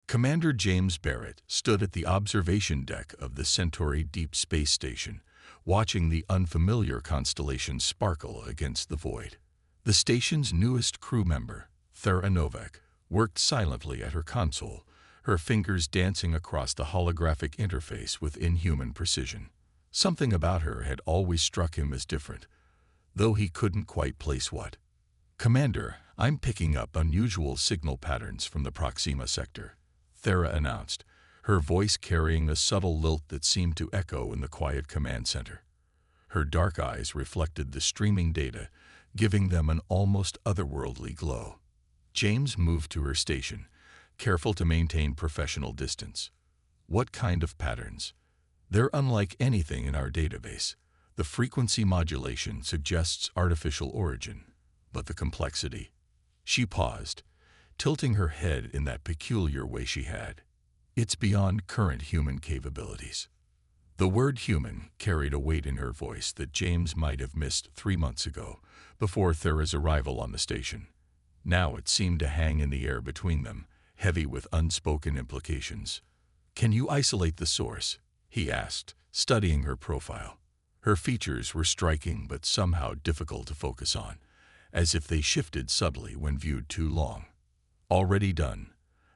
Commander James Barrett stood at the observation deck of the Centauri Deep Space Station, watching the unfamiliar constellation sparkle against the void. The station's newest crew member, Thera Novak, worked silently at her console, her fingers dancing across the holographic interface with inhuman precision. Something about her had always struck him as different, though he couldn't quite place what. "Commander, I'm picking up unusual signal patterns from the Proxima sector," Thera announced, her voice carrying a subtle lilt that seemed to echo in the quiet command center. Her dark eyes reflected the streaming data, giving them an almost otherworldly glow. James moved to her station, careful to maintain professional distance. "What kind of patterns?" "They're unlike anything in our database. The frequency modulation suggests artificial origin, but the complexity." She paused, tilting her head in that peculiar way she had. "It's beyond current human capabilities." The word human carried a weight in her voice that James might have missed 3 months ago, before Thera's arrival on the station. Now it seemed to hang in the air between them, heavy with unspoken implications. "Can you isolate the source?" he asked, studying her profile. Her features were striking but somehow difficult to focus on, as if they shifted subtly when viewed too long. "Already done."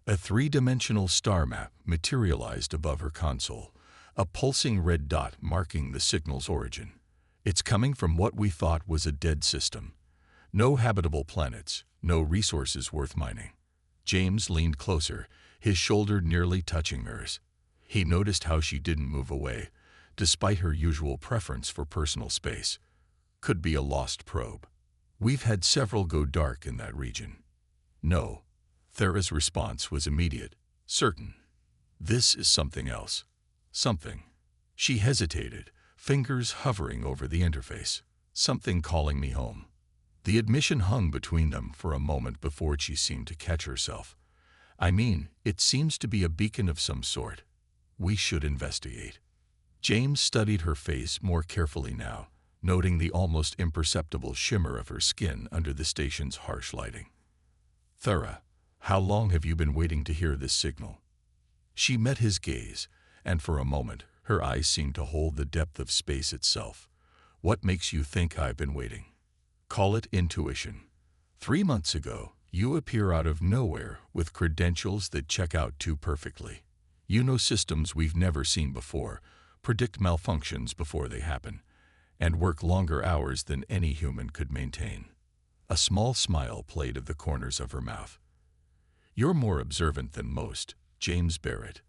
A three-dimensional star map materialized above her console, a pulsing red dot marking the signal's origin. "It's coming from what we thought was a dead system. No habitable planets, no resources worth mining." James leaned closer, his shoulder nearly touching hers. He noticed how she didn't move away, despite her usual preference for personal space. Could be a lost probe. "We've had several go dark in that region." "No." Thera's response was immediate, certain. "This is something else." "Something." She hesitated, fingers hovering over the interface. "Something calling me home." The admission hung between them for a moment before she seemed to catch herself. "I mean, it seems to be a beacon of some sort. We should investigate." James studied her face more carefully now, noting the almost imperceptible shimmer of her skin under the station's harsh lighting. "Thera, how long have you been waiting to hear this signal?" She met his gaze, and for a moment her eyes seemed to hold the depth of space itself. "What makes you think I've been waiting?" "Call it intuition. 3 months ago, you appear out of nowhere with credentials that check out too perfectly. You know systems we've never seen before, predict malfunctions before they happen, and work longer hours than any human could maintain." A small smile played at the corners of her mouth. "You're more observant than most, James Barrett.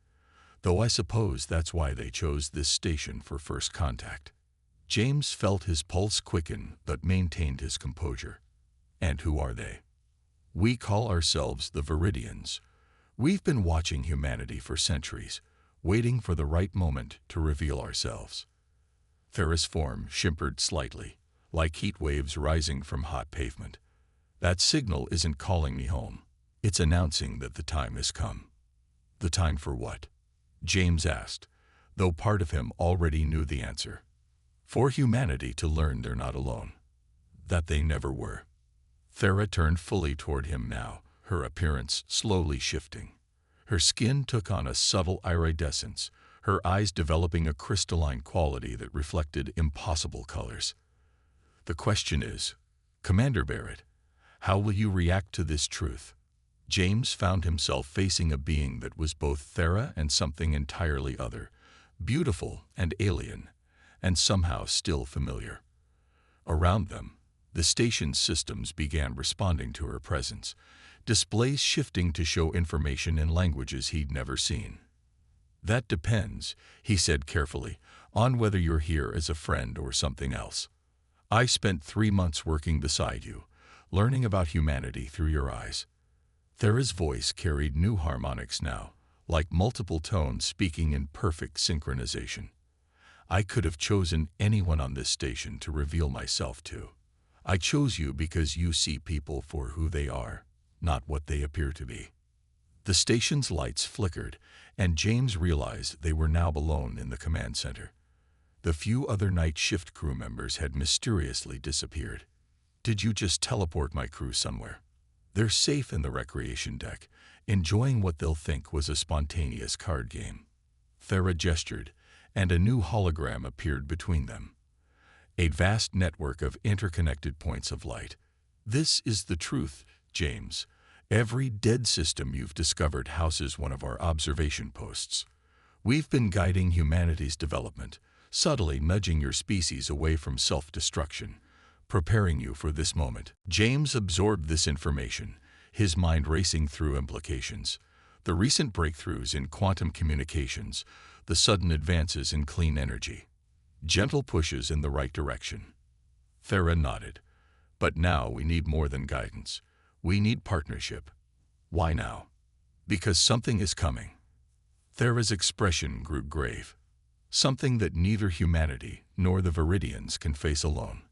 Though I suppose that's why they chose this station for first contact." James felt his pulse quicken but maintained his composure. "And who are they?" "We call ourselves the Viridians. We've been watching humanity for centuries, waiting for the right moment to reveal ourselves." Thera's form shimmered slightly, like heat waves rising from hot pavement. "That signal isn't calling me home. It's announcing that the time has come." "The time for what?" James asked, though part of him already knew the answer. "For humanity to learn they're not alone. That they never were." Thera turned fully toward him now, her appearance slowly shifting. Her skin took on a subtle iridescence, her eyes developing a crystalline quality that reflected impossible colors. "The question is, Commander Barrett, how will you react to this truth?" James found himself facing a being that was both Thera and something entirely other, beautiful and alien, and somehow still familiar. Around them, the station's systems began responding to her presence, displays shifting to show information in languages he'd never seen. "That depends," he said carefully, "on whether you're here as a friend or something else. I spent 3 months working beside you, learning about humanity through your eyes." Thera's voice carried new harmonics now, like multiple tones speaking in perfect synchronization. "I could have chosen anyone on this station to reveal myself to. I chose you because you see people for who they are, not what they appear to be." The station's lights flickered, and James realized they were now alone in the command center. The few other night shift crew members had mysteriously disappeared. "Did you just teleport my crew somewhere?" They're safe in the recreation deck, enjoying what they'll think was a spontaneous card game. Thera gestured, and a new hologram appeared between them. A vast network of interconnected points of light. This is the truth, James. Every dead system you've discovered houses one of our observation posts. We've been guiding humanity's development, subtly nudging your species away from self-destruction, preparing you for this moment. James absorbed this information, his mind racing through implications. The recent breakthroughs in quantum communications, the sudden advances in clean energy. Gentle pushes in the right direction. Thera nodded. But now we need more than guidance. We need partnership. Why now? Because something is coming. Thera's expression grew grave. Something that neither humanity nor the Viridians can face alone.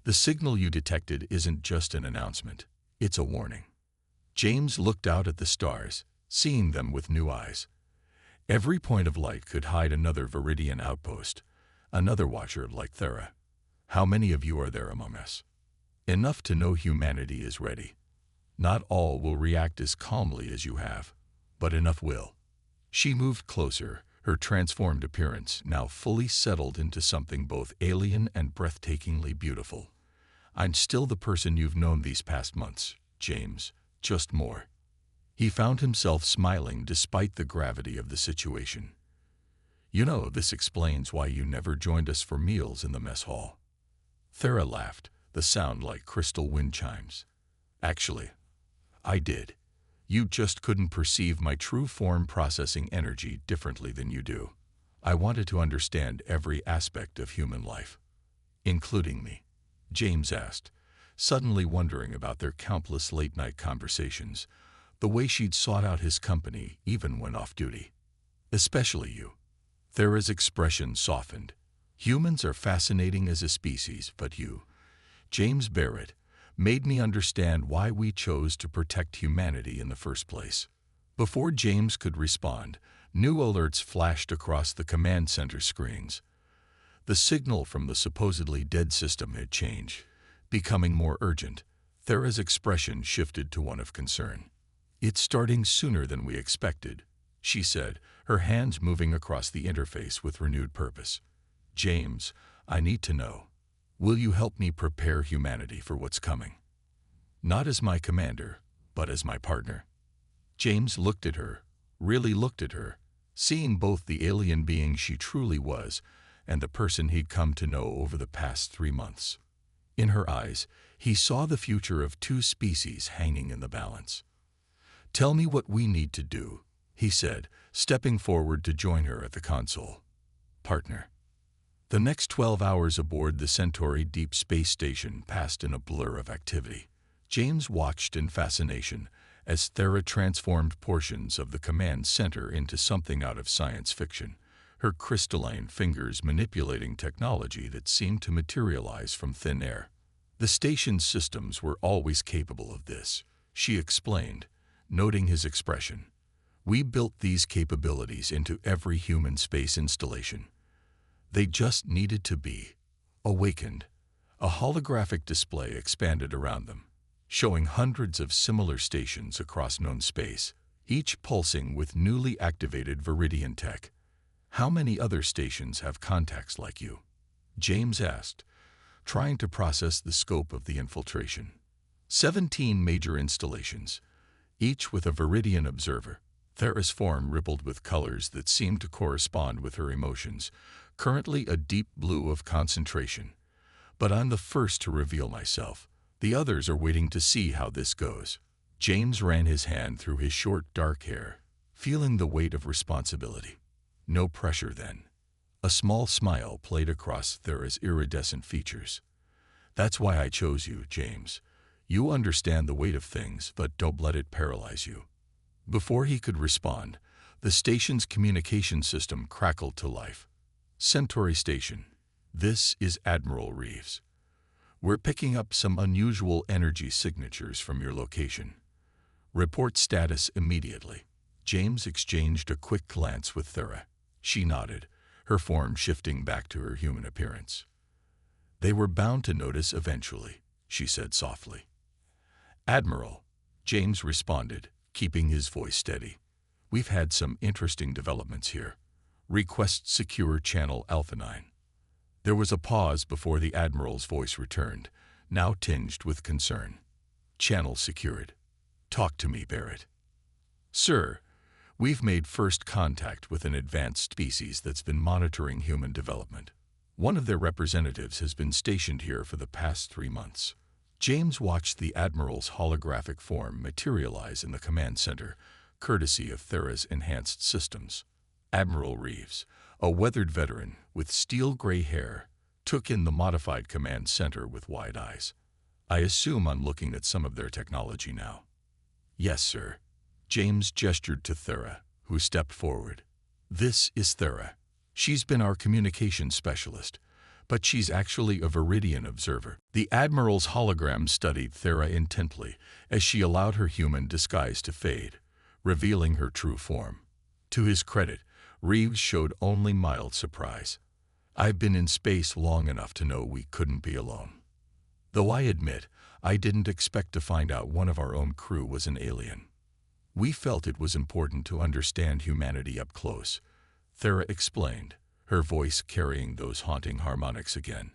The signal you detected isn't just an announcement. It's a warning. James looked out at the stars, seeing them with new eyes. Every point of light could hide another Viridian outpost, another watcher like Thera. How many of you are there among us? Enough to know humanity is ready. Not all will react as calmly as you have, but enough will. She moved closer, her transformed appearance now fully settled into something both alien and breathtakingly beautiful. I'm still the person you've known these past months, James, just more. He found himself smiling despite the gravity of the situation. You know, this explains why you never joined us for meals in the mess hall. Thera laughed, the sound like crystal wind chimes. Actually, I did. You just couldn't perceive my true form processing energy differently than you do. I wanted to understand every aspect of human life. Including me? James asked, suddenly wondering about their countless late-night conversations, the way she'd sought out his company even when off-duty. Especially you. Thera's expression softened. Humans are fascinating as a species, but you, James Barrett, made me understand why we chose to protect humanity in the first place. Before James could respond, new alerts flashed across the command center screens. The signal from the supposedly dead system had changed, becoming more urgent. Thera's expression shifted to one of concern. It's starting sooner than we expected, she said, her hands moving across the interface with renewed purpose. James, I need to know. Will you help me prepare humanity for what's coming? Not as my commander, but as my partner. James looked at her, really looked at her, seeing both the alien being she truly was and the person he'd come to know over the past 3 months. In her eyes, he saw the future of 2 species hanging in the balance. Tell me what we need to do, he said, stepping forward to join her at the console. Partner. The next 12 hours aboard the Centauri Deep Space Station passed in a blur of activity. James watched in fascination as Thera transformed portions of the command center into something out of science fiction, her crystalline fingers manipulating technology that seemed to materialize from thin air. The station's systems were always capable of this, she explained, noting his expression. We built these capabilities into every human space installation. They just needed to be awakened. A holographic display expanded around them, showing hundreds of similar stations across known space, each pulsing with newly activated Viridian tech. How many other stations have contacts like you? James asked, trying to process the scope of the infiltration. 17 major installations, each with a Viridian observer. Thera's form rippled with colors that seemed to correspond with her emotions, currently a deep blue of concentration. But I'm the first to reveal myself. The others are waiting to see how this goes. James ran his hand through his short, dark hair, feeling the weight of responsibility. No pressure then. A small smile played across Thera's iridescent features. That's why I chose you, James. You understand the weight of things, but don't let it paralyze you. Before he could respond, the station's communication system crackled to life. Centauri Station, this is Admiral Reeves. We're picking up some unusual energy signatures from your location. Report status immediately. James exchanged a quick glance with Thera. She nodded, her form shifting back to her human appearance. They were bound to notice eventually, she said softly. Admiral, James responded, keeping his voice steady. "We've had some interesting developments here. Request secure channel Alpha 9. There was a pause before the Admiral's voice returned, now tinged with concern. "Channel secured. Talk to me, Barrett." "Sir, we've made first contact with an advanced species that's been monitoring human development. One of their representatives has been stationed here for the past 3 months." James watched the Admiral's holographic form materialize in the command center, courtesy of Thera's enhanced systems. Admiral Reeves, a weathered veteran with steel-gray hair, took in the modified command center with wide eyes. "I assume I'm looking at some of their technology now." "Yes, sir." James gestured to Thera, who stepped forward. "This is Thera. She's been our communications specialist, but she's actually a Viridian observer." The Admiral's hologram studied Thera intently as she allowed her human disguise to fade, revealing her true form. To his credit, Reeves showed only mild surprise. "I've been in space long enough to know we couldn't be alone. Though I admit, I didn't expect to find out one of our own crew was an alien. We felt it was important to understand humanity up close," Thera explained, her voice carrying those haunting harmonics again,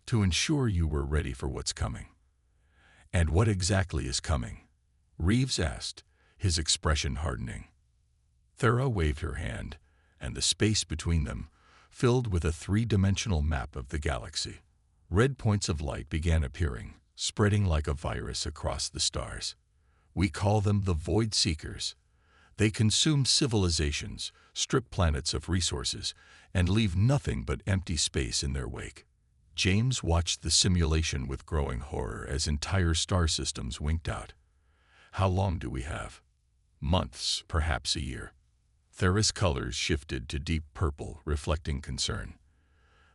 "to ensure you were ready for what's coming." "And what exactly is coming?" Reeves asked, his expression hardening. Thera waved her hand, and the space between them filled with a three-dimensional map of the galaxy. Red points of light began appearing, spreading like a virus across the stars. "We call them the Void Seekers. They consume civilizations, strip planets of resources, and leave nothing but empty space in their wake." James watched the simulation with growing horror as entire star systems winked out. "How long do we have?" "Months, perhaps a year." Thera's colors shifted to deep purple, reflecting concern.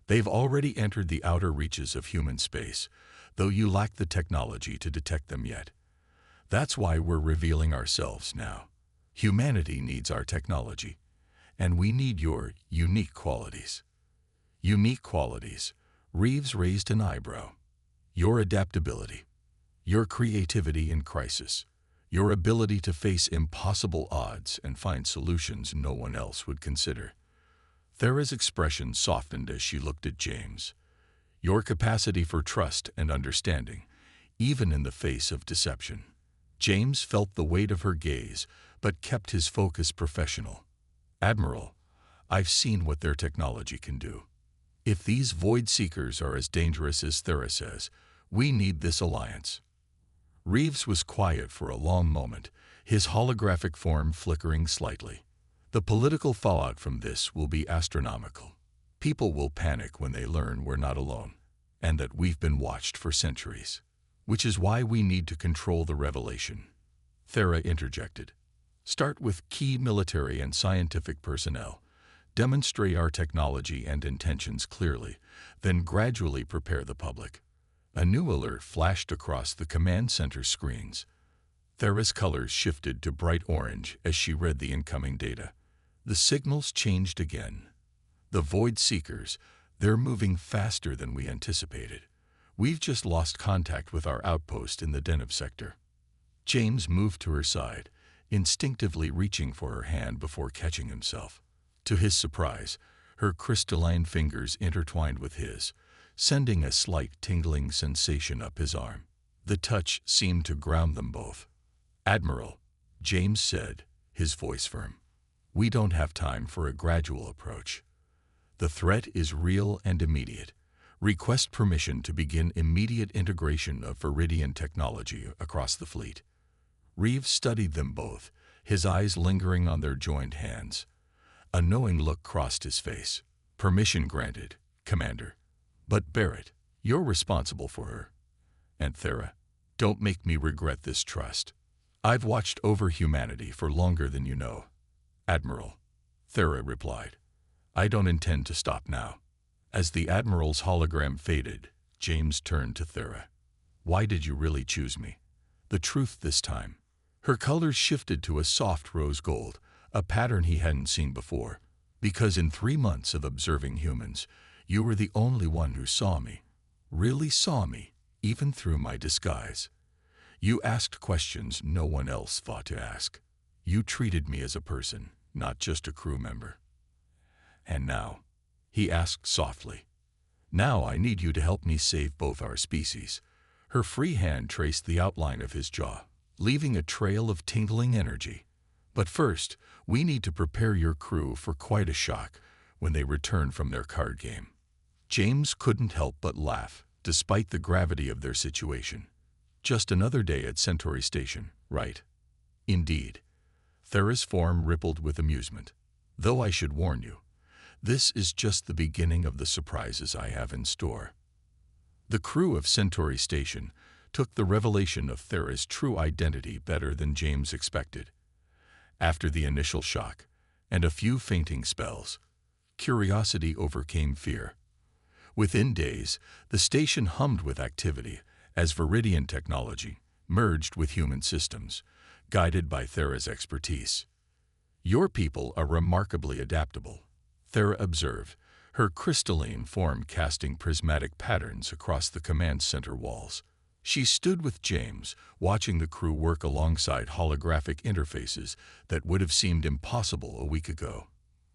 "They've already entered the outer reaches of human space, though you lack the technology to detect them yet. That's why we're revealing ourselves now. Humanity needs our technology, and we need your unique qualities." "Unique qualities?" Reeves raised an eyebrow. "Your adaptability, your creativity in crisis, your ability to face impossible odds and find solutions no one else would consider." Thera's expression softened as she looked at James. "Your capacity for trust and understanding, even in the face of deception." James felt the weight of her gaze, but kept his focus professional. "Admiral, I've seen what their technology can do. If these Void Seekers are as dangerous as Thera says, we need this alliance." Reeves was quiet for a long moment, his holographic form flickering slightly. "The political fallout from this will be astronomical. People will panic when they learn we're not alone, and that we've been watched for centuries. Which is why we need to control the revelation." Thera interjected. "Start with key military and scientific personnel. Demonstrate our technology and intentions clearly, then gradually prepare the public." A new alert flashed across the command center screens. Thera's colors shifted to bright orange as she read the incoming data. The signals changed again. "The Void Seekers, they're moving faster than we anticipated. We've just lost contact with our outpost in the Deneb sector." James moved to her side, instinctively reaching for her hand before catching himself. To his surprise, her crystalline fingers intertwined with his, sending a slight tingling sensation up his arm. The touch seemed to ground them both. "Admiral," James said, his voice firm, "we don't have time for a gradual approach. The threat is real and immediate. Request permission to begin immediate integration of Viridian technology across the fleet." Reeves studied them both, his eyes lingering on their joined hands. A knowing look crossed his face. "Permission granted, Commander. But Barrett, you're responsible for her. And Thera, don't make me regret this trust. I've watched over humanity for longer than you know." "Admiral," Thera replied, "I don't intend to stop now." As the Admiral's hologram faded, James turned to Thera. "Why did you really choose me?" "The truth this time." Her colors shifted to a soft rose gold, a pattern he hadn't seen before. "Because in 3 months of observing humans, you were the only one who saw me. Really saw me, even through my disguise. You asked questions no one else thought to ask. You treated me as a person, not just a crew member. And now, he asked softly, now I need you to help me save both our species. Her free hand traced the outline of his jaw, leaving a trail of tingling energy. But first, we need to prepare your crew for quite a shock when they return from their card game. James couldn't help but laugh, despite the gravity of their situation. Just another day at Centauri Station, right? Indeed. Thera's form rippled with amusement. Though I should warn you, this is just the beginning of the surprises I have in store. The crew of Centauri Station took the revelation of Thera's true identity better than James expected. After the initial shock and a few fainting spells, curiosity overcame fear. Within days, the station hummed with activity as Viridian technology merged with human systems, guided by Thera's expertise. Your people are remarkably adaptable, Thera observed, her crystalline form casting prismatic patterns across the command center walls. She stood with James, watching the crew work alongside holographic interfaces that would have seemed impossible a week ago.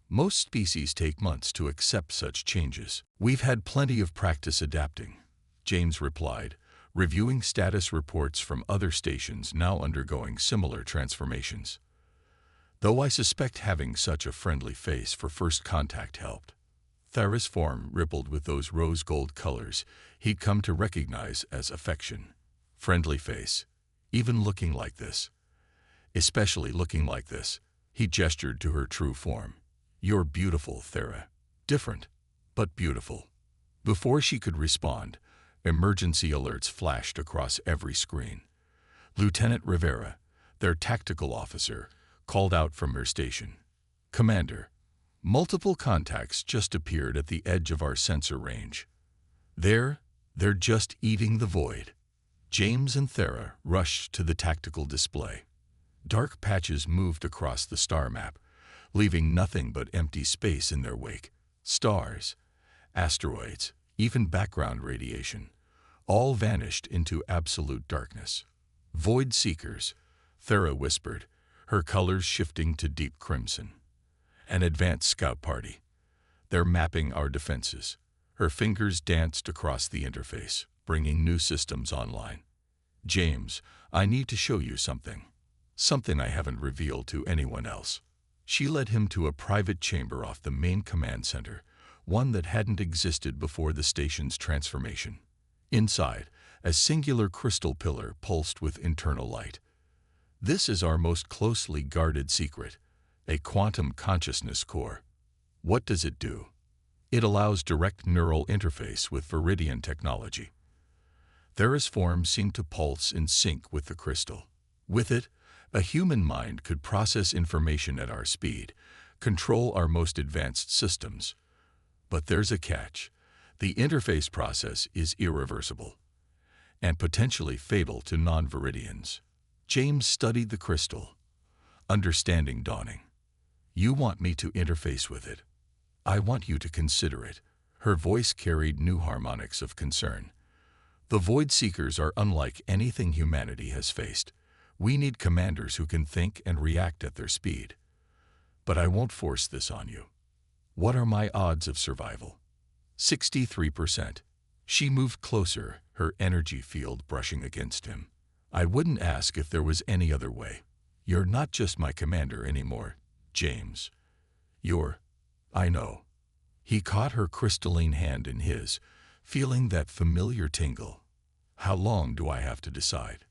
Most species take months to accept such changes. We've had plenty of practice adapting, James replied, reviewing status reports from other stations now undergoing similar transformations. Though I suspect having such a friendly face for first contact helped. Thera's form rippled with those rose-gold colors he'd come to recognize as affection. Friendly face, even looking like this. Especially looking like this, he gestured to her true form. You're beautiful, Thera. Different, but beautiful. Before she could respond, emergency alerts flashed across every screen. Lieutenant Rivera, their tactical officer, called out from her station. Commander, multiple contacts just appeared at the edge of our sensor range. They're just eating the void. James and Thera rushed to the tactical display. Dark patches moved across the star map, leaving nothing but empty space in their wake. Stars, asteroids, even background radiation, all vanished into absolute darkness. Void seekers, Thera whispered, her colors shifting to deep crimson. An advanced scout party. They're mapping our defenses. Her fingers danced across the interface, bringing new systems online. James, I need to show you something. Something I haven't revealed to anyone else. She led him to a private chamber off the main command center, one that hadn't existed before the station's transformation. Inside, a singular crystal pillar pulsed with internal light. This is our most closely guarded secret, a quantum consciousness core. What does it do? It allows direct neural interface with Viridian technology. Thera's form seemed to pulse in sync with the crystal. With it, a human mind could process information at our speed, control our most advanced systems. But there's a catch. The interface process is irreversible and potentially fatal to non-Viridians. James studied the crystal, understanding dawning. You want me to interface with it. I want you to consider it. Her voice carried new harmonics of concern. The Void Seekers are unlike anything humanity has faced. We need commanders who can think and react at their speed. But I won't force this on you. What are my odds of survival? 63%. She moved closer, her energy field brushing against him. I wouldn't ask if there was any other way. You're not just my commander anymore, James. I know. He caught her crystalline hand in his, feeling that familiar tingle. How long do I have to decide?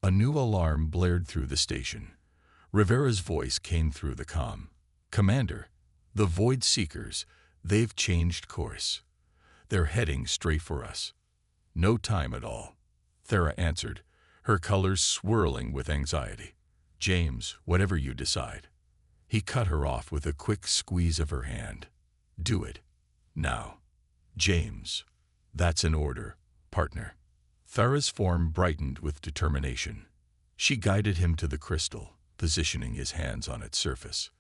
A new alarm blared through the station. Rivera's voice came through the comm. Commander, the Void Seekers, they've changed course. They're heading straight for us. No time at all, Thera answered, her colors swirling with anxiety. James, whatever you decide. He cut her off with a quick squeeze of her hand. Do it. Now. James. That's an order, partner. Thera's form brightened with determination. She guided him to the crystal, positioning his hands on its surface.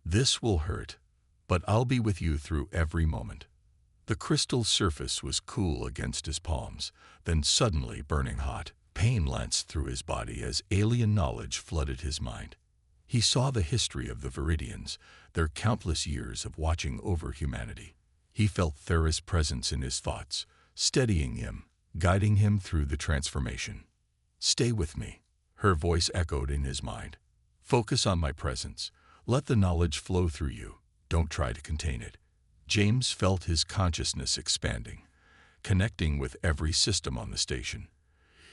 This will hurt, but I'll be with you through every moment. The crystal's surface was cool against his palms, then suddenly burning hot. Pain lanced through his body as alien knowledge flooded his mind. He saw the history of the Viridians, their countless years of watching over humanity. He felt Thera's presence in his thoughts, steadying him, guiding him through the transformation. "Stay with me," her voice echoed in his mind. "Focus on my presence. Let the knowledge flow through you. Don't try to contain it." James felt his consciousness expanding, connecting with every system on the station.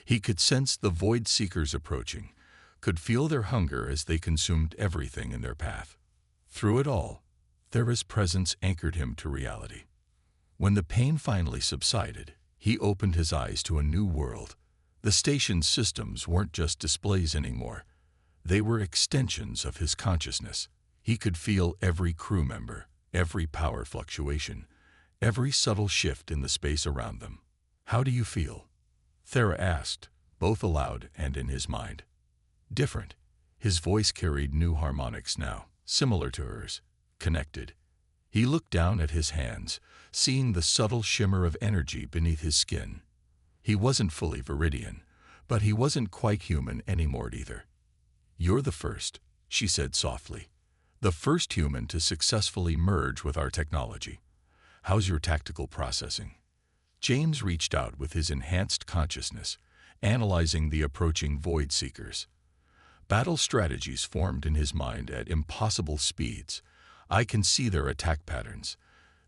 He could sense the Void Seekers approaching, could feel their hunger as they consumed everything in their path. Through it all, Thera's presence anchored him to reality. When the pain finally subsided, he opened his eyes to a new world. The station's systems weren't just displays anymore. They were extensions of his consciousness. He could feel every crew member, every power fluctuation, every subtle shift in the space around them. "How do you feel?" Thera asked, both aloud and in his mind. "Different." His voice carried new harmonics now, similar to hers, connected. He looked down at his hands, seeing the subtle shimmer of energy beneath his skin. He wasn't fully Viridian, but he wasn't quite human anymore either. "You're the first," she said softly. "The first human to successfully merge with our technology. How's your tactical processing?" James reached out with his enhanced consciousness, analyzing the approaching Void Seekers. Battle strategies formed in his mind at impossible speeds. "I can see their attack patterns.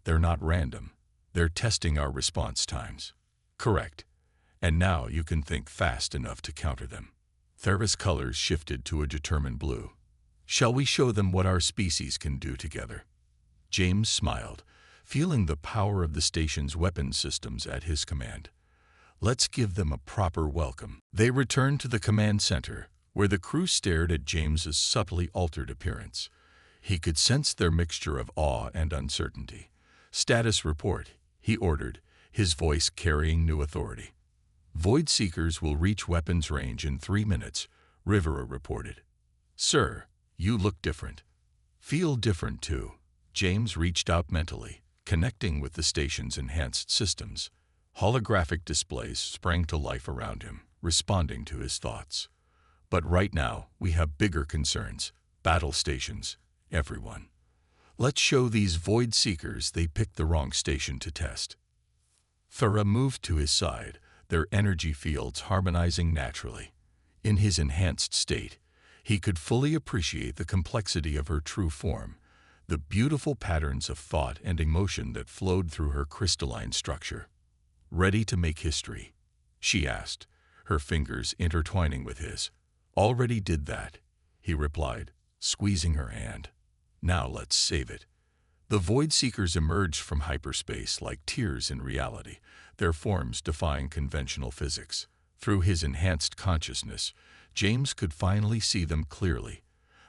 They're not random. They're testing our response times." "Correct. And now you can think fast enough to counter them." Thera's colors shifted to a determined blue. "Shall we show them what our species can do together?" James smiled, feeling the power of the station's weapon systems at his command. "Let's give them a proper welcome." They returned to the command center, where the crew stared at James's subtly altered appearance. He could sense their mixture of awe and uncertainty. "Status report," he ordered, his voice carrying new authority. "Void Seekers will reach weapons range in 3 minutes," Rivera reported. "Sir, you look different." "Feel different too." James reached out mentally, connecting with the station's enhanced systems. Holographic displays sprang to life around him, responding to his thoughts. "But right now, we have bigger concerns. Battle stations. Everyone. Let's show these Void Seekers they picked the wrong station to test." Thera moved to his side, their energy fields harmonizing naturally. In his enhanced state, he could fully appreciate the complexity of her true form, the beautiful patterns of thought and emotion that flowed through her crystalline structure. "Ready to make history?" she asked, her fingers intertwining with his. "Already did that," he replied, squeezing her hand. "Now let's save it." The Void Seekers emerged from hyperspace like tears in reality, their forms defying conventional physics. Through his enhanced consciousness, James could finally see them clearly.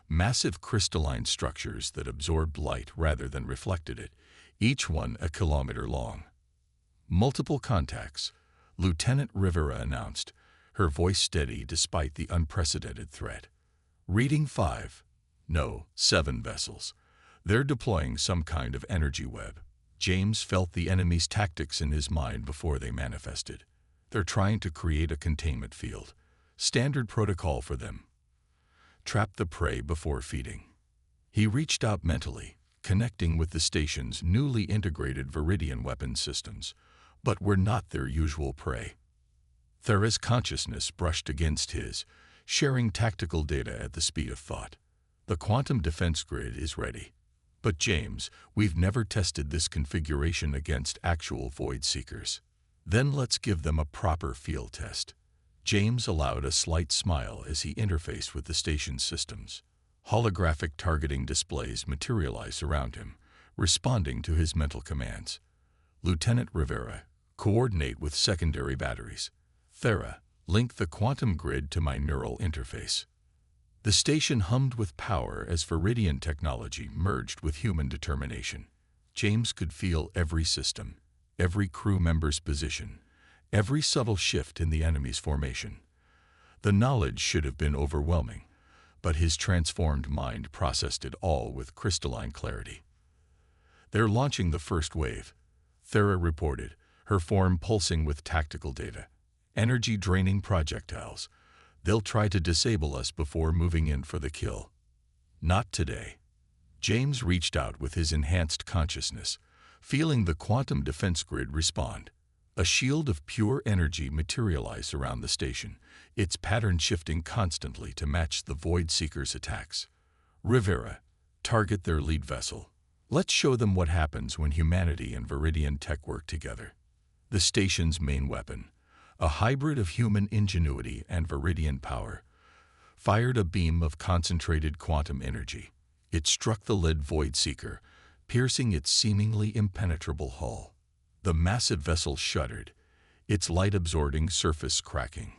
Massive crystalline structures that absorbed light rather than reflected it, each one a kilometer long. "Multiple contacts," Lieutenant Rivera announced, her voice steady despite the unprecedented threat. "Reading 5. No, 7 vessels. They're deploying some kind of energy web." James felt the enemy's tactics in his mind before they manifested. "They're trying to create a containment field. Standard protocol for them. Trap the prey before feeding." He reached out mentally, connecting with the station's newly integrated Viridian weapon systems, but were not their usual prey. Thera's consciousness brushed against his, sharing tactical data at the speed of thought. "The quantum defense grid is ready. But James, we've never tested this configuration against actual Void Seekers." "Then let's give them a proper field test." James allowed a slight smile as he interfaced with the station's systems. Holographic targeting displays materialized around him, responding to his mental commands. "Lieutenant Rivera, coordinate with secondary batteries. Thera, link the quantum grid to my neural interface." The station hummed with power as Viridian technology merged with human determination. James could feel every system, every crew member's position, every subtle shift in the enemy's formation. The knowledge should have been overwhelming, but his transformed mind processed it all with crystalline clarity. "They're launching the first wave," Thera reported, her form pulsing with tactical data. Energy-draining projectiles. They'll try to disable us before moving in for the kill. Not today. James reached out with his enhanced consciousness, feeling the quantum defense grid respond. A shield of pure energy materialized around the station, its pattern shifting constantly to match the Void Seeker's attacks. Rivera, target their lead vessel. Let's show them what happens when humanity and Viridian tech work together. The station's main weapon, a hybrid of human ingenuity and Viridian power, fired a beam of concentrated quantum energy. It struck the lead Void Seeker, piercing its seemingly impenetrable hull. The massive vessel shuddered, its light-absorbing surface cracking.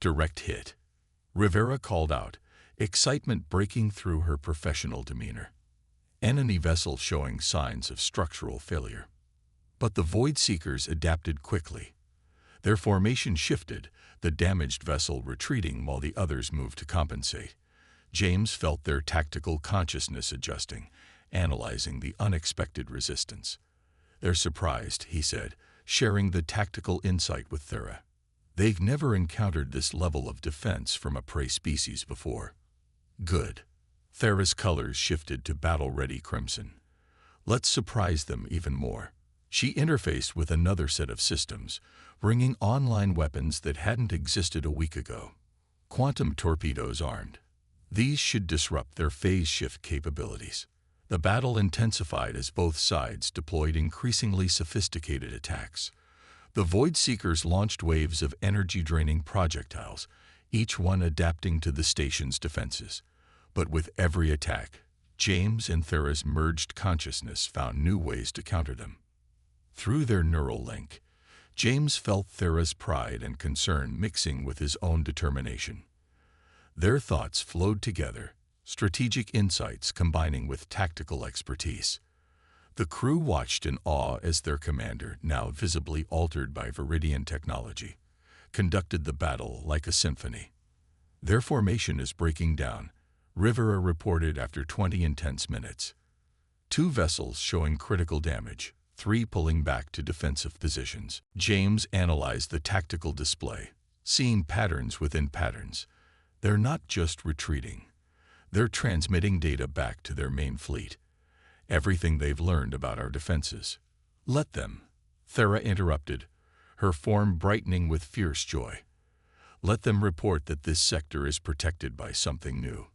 Direct hit. Rivera called out, excitement breaking through her professional demeanor. Enemy vessel showing signs of structural failure. But the Void Seekers adapted quickly. Their formation shifted, the damaged vessel retreating while the others moved to compensate. James felt their tactical consciousness adjusting, analyzing the unexpected resistance. They're surprised, he said, sharing the tactical insight with Thera. They've never encountered this level of defense from a prey species before. Good. Thera's colors shifted to battle-ready crimson. Let's surprise them even more. She interfaced with another set of systems, bringing online weapons that hadn't existed a week ago. Quantum torpedoes armed. These should disrupt their phase shift capabilities. The battle intensified as both sides deployed increasingly sophisticated attacks. The Void Seekers launched waves of energy-draining projectiles, each one adapting to the station's defenses. But with every attack, James and Thera's merged consciousness found new ways to counter them. Through their neural link, James felt Thera's pride and concern mixing with his own determination. Their thoughts flowed together, strategic insights combining with tactical expertise. The crew watched in awe as their commander, now visibly altered by Viridian technology, conducted the battle like a symphony. Their formation is breaking down, Rivera reported after 20 intense minutes. 2 vessels showing critical damage, 3 pulling back to defensive positions. James analyzed the tactical display, seeing patterns within patterns. They're not just retreating. They're transmitting data back to their main fleet. Everything they've learned about our defenses. Let them. Thera interrupted, her form brightening with fierce joy. Let them report that this sector is protected by something new.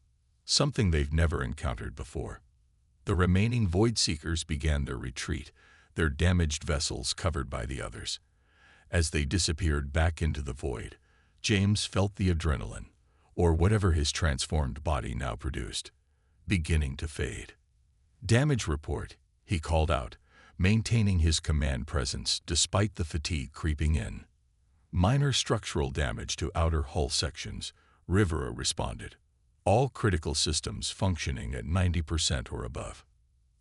Something they've never encountered before. The remaining Void Seekers began their retreat, their damaged vessels covered by the others. As they disappeared back into the void, James felt the adrenaline, or whatever his transformed body now produced, beginning to fade. Damage report, he called out, maintaining his command presence despite the fatigue creeping in. Minor structural damage to outer hull sections, Rivera responded. All critical systems functioning at 90% or above.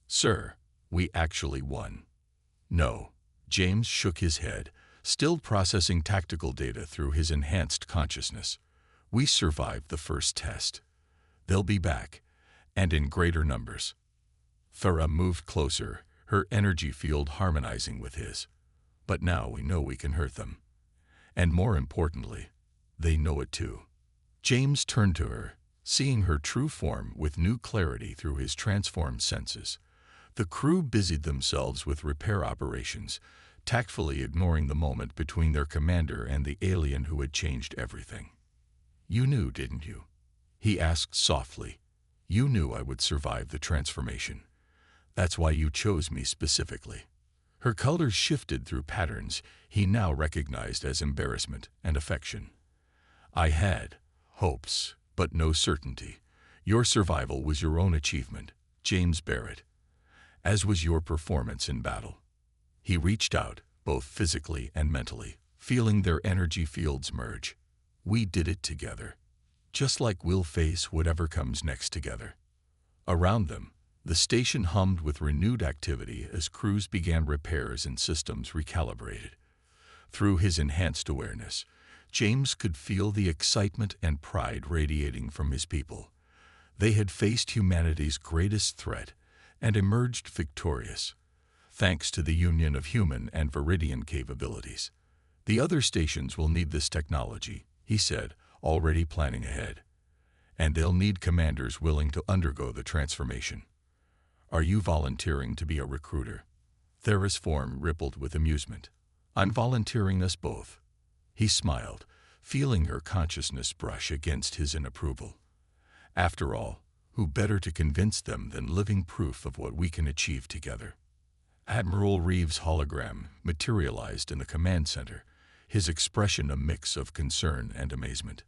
Sir, we actually won. No, James shook his head, still processing tactical data through his enhanced consciousness. We survived the first test. They'll be back, and in greater numbers. Thera moved closer, her energy field harmonizing with his. But now we know we can hurt them. And more importantly, they know it too. James turned to her, seeing her true form with new clarity through his transformed senses. The crew busied themselves with repair operations, tactfully ignoring the moment between their commander and the alien who had changed everything. You knew, didn't you? He asked softly. You knew I would survive the transformation. That's why you chose me specifically. Her colors shifted through patterns he now recognized as embarrassment and affection. I had hopes, but no certainty. Your survival was your own achievement, James Barrett, as was your performance in battle. He reached out, both physically and mentally, feeling their energy fields merge. We did it together, just like we'll face whatever comes next together. Around them, the station hummed with renewed activity as crews began repairs and systems recalibrated. Through his enhanced awareness, James could feel the excitement and pride radiating from his people. They had faced humanity's greatest threat and emerged victorious, thanks to the union of human and Viridian capabilities. The other stations will need this technology, he said, already planning ahead. And they'll need commanders willing to undergo the transformation. Are you volunteering to be a recruiter? Thera's form rippled with amusement. I'm volunteering us both. He smiled, feeling her consciousness brush against his in approval. After all, who better to convince them than living proof of what we can achieve together? Admiral Reeves' hologram materialized in the command center, his expression a mix of concern and amazement.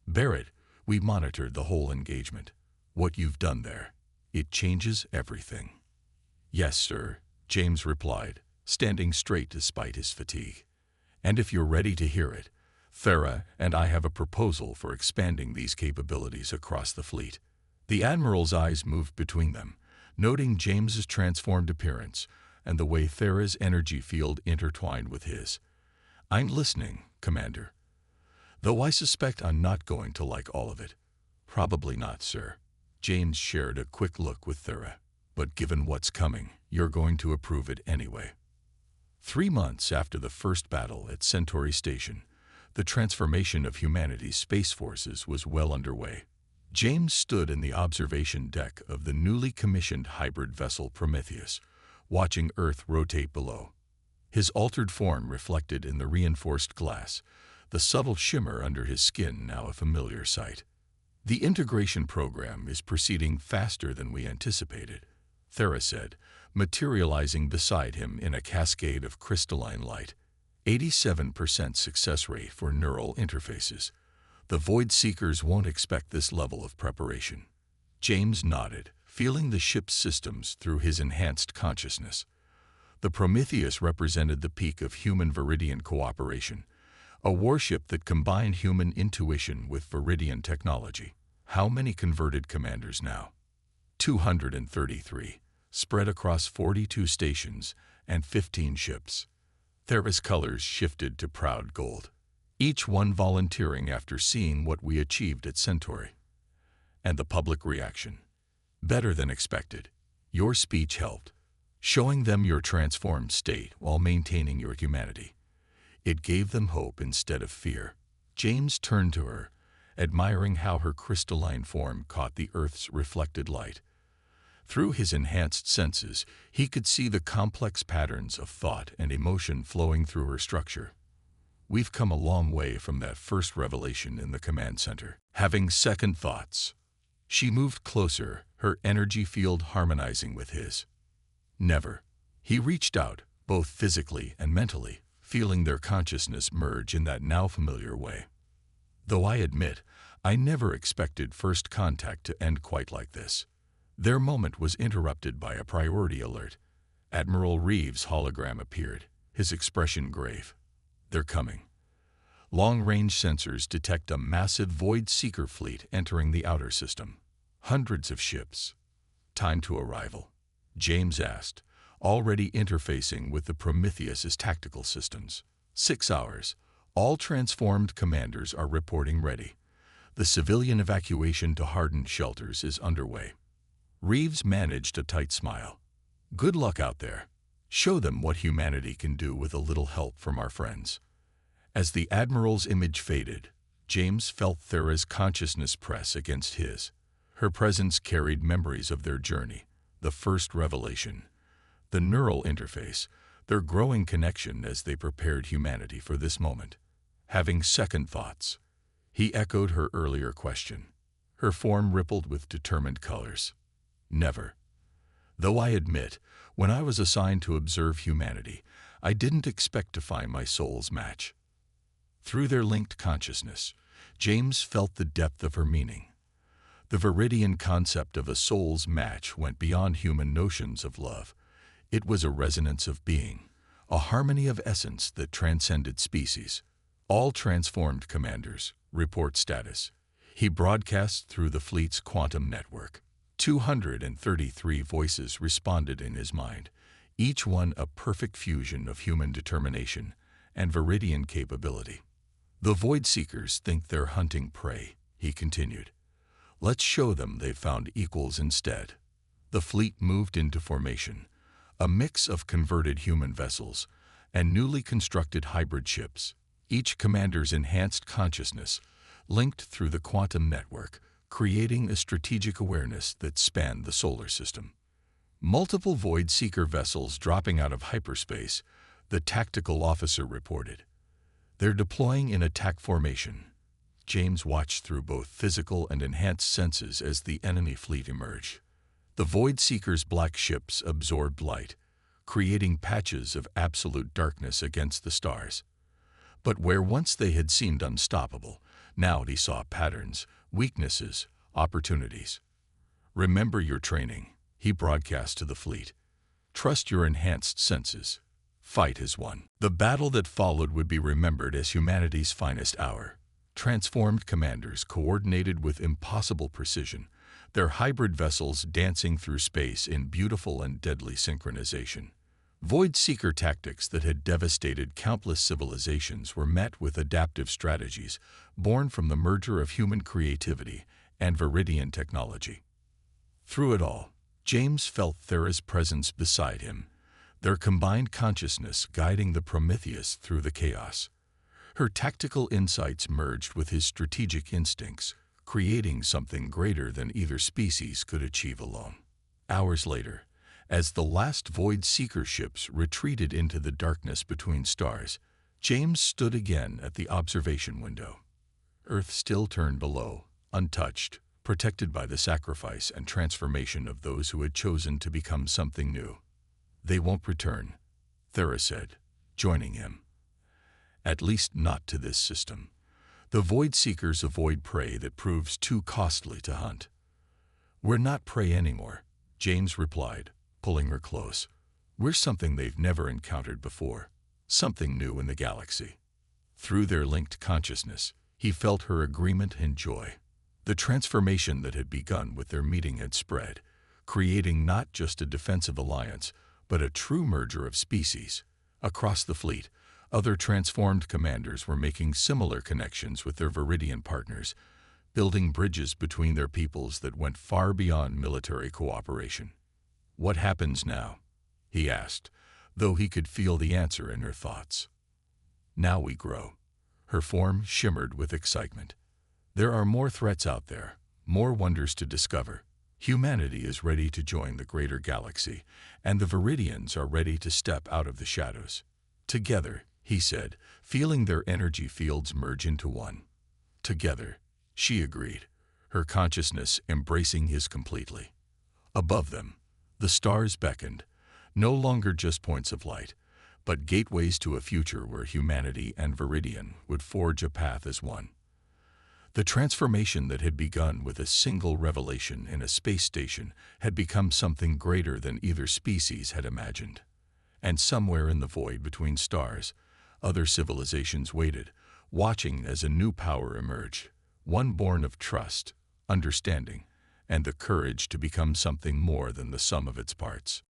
Barrett, we monitored the whole engagement. What you've done there, it changes everything. Yes, sir, James replied, standing straight despite his fatigue. And if you're ready to hear it, Thera and I have a proposal for expanding these capabilities across the fleet. The Admiral's eyes moved between them, noting James's transformed appearance and the way Thera's energy field intertwined with his. I'm listening, Commander. Though I suspect I'm not going to like all of it. Probably not, sir. James shared a quick look with Thera. But given what's coming, you're going to approve it anyway. 3 months after the first battle at Centauri Station, the transformation of humanity's space forces was well underway. James stood in the observation deck of the newly commissioned hybrid vessel Prometheus, watching Earth rotate below. His altered form reflected in the reinforced glass, the subtle shimmer under his skin now a familiar sight. The integration program is proceeding faster than we anticipated, Thera said, materializing beside him in a cascade of crystalline light. 87% success rate for neural interfaces. The Void Seekers won't expect this level of preparation. James nodded, feeling the ship's systems through his enhanced consciousness. The Prometheus represented the peak of human Viridian cooperation, a warship that combined human intuition with Viridian technology. How many converted commanders now? 233, spread across 42 stations and 15 ships. Thera's colors shifted to proud gold, each one volunteering after seeing what we achieved at Centauri. And the public reaction? Better than expected. Your speech helped, showing them your transformed state while maintaining your humanity. It gave them hope instead of fear. James turned to her, admiring how her crystalline form caught the Earth's reflected light. Through his enhanced senses, he could see the complex patterns of thought and emotion flowing through her structure. We've come a long way from that first revelation in the command center. Having second thoughts. She moved closer, her energy field harmonizing with his. Never. He reached out, both physically and mentally, feeling their consciousness merge in that now familiar way. Though I admit, I never expected first contact to end quite like this. Their moment was interrupted by a priority alert. Admiral Reeves' hologram appeared, his expression grave. They're coming. Long-range sensors detect a massive Void Seeker fleet entering the outer system. Hundreds of ships. Time to arrival? James asked, already interfacing with the Prometheus's tactical systems. 6 hours. All transformed commanders are reporting ready. The civilian evacuation to hardened shelters is underway. Reeves managed a tight smile. Good luck out there. Show them what humanity can do with a little help from our friends. As the Admiral's image faded, James felt Thera's consciousness press against his. Her presence carried memories of their journey, the first revelation, the neural interface, their growing connection as they prepared humanity for this moment. Having second thoughts, he echoed her earlier question. Her form rippled with determined colors. Never. Though I admit, when I was assigned to observe humanity, I didn't expect to find my soul's match. Through their linked consciousness, James felt the depth of her meaning. The Viridian concept of a soul's match went beyond human notions of love. It was a resonance of being, a harmony of essence that transcended species. All transformed commanders, report status. He broadcast through the fleet's quantum network. 233 voices responded in his mind, each one a perfect fusion of human determination and Viridian capability. The Void Seekers think they're hunting prey, he continued. Let's show them they've found equals instead. The fleet moved into formation, a mix of converted human vessels and newly constructed hybrid ships. each commander's enhanced consciousness linked through the quantum network, creating a strategic awareness that spanned the solar system. Multiple Void Seeker vessels dropping out of hyperspace, the tactical officer reported. They're deploying in attack formation. James watched through both physical and enhanced senses as the enemy fleet emerged. The Void Seeker's black ships absorbed light, creating patches of absolute darkness against the stars. But where once they had seemed unstoppable, now he saw patterns, weaknesses, opportunities. "Remember your training," he broadcast to the fleet. "Trust your enhanced senses. Fight as one." The battle that followed would be remembered as humanity's finest hour. Transformed commanders coordinated with impossible precision, their hybrid vessels dancing through space in beautiful and deadly synchronization. Void Seeker tactics that had devastated countless civilizations were met with adaptive strategies born from the merger of human creativity and Viridian technology. Through it all, James felt Thera's presence beside him, their combined consciousness guiding the Prometheus through the chaos. Her tactical insights merged with his strategic instincts, creating something greater than either species could achieve alone. Hours later, as the last Void Seeker ships retreated into the darkness between stars, James stood again at the observation window. Earth still turned below, untouched, protected by the sacrifice and transformation of those who had chosen to become something new. "They won't return," Thera said, joining him. "At least not to this system. The Void Seekers avoid prey that proves too costly to hunt." "We're not prey anymore," James replied, pulling her close. "We're something they've never encountered before, something new in the galaxy." Through their linked consciousness, he felt her agreement and joy. The transformation that had begun with their meeting had spread, creating not just a defensive alliance, but a true merger of species. Across the fleet, other transformed commanders were making similar connections with their Viridian partners, building bridges between their peoples that went far beyond military cooperation. "What happens now?" he asked, though he could feel the answer in her thoughts. "Now we grow." Her form shimmered with excitement. "There are more threats out there, more wonders to discover. Humanity is ready to join the greater galaxy, and the Viridians are ready to step out of the shadows. Together," he said, feeling their energy fields merge into one. "Together," she agreed, her consciousness embracing his completely. Above them, the stars beckoned, no longer just points of light, but gateways to a future where humanity and Viridian would forge a path as one. The transformation that had begun with a single revelation in a space station had become something greater than either species had imagined. And somewhere in the void between stars, other civilizations waited, watching as a new power emerged, one born of trust, understanding, and the courage to become something more than the sum of its parts.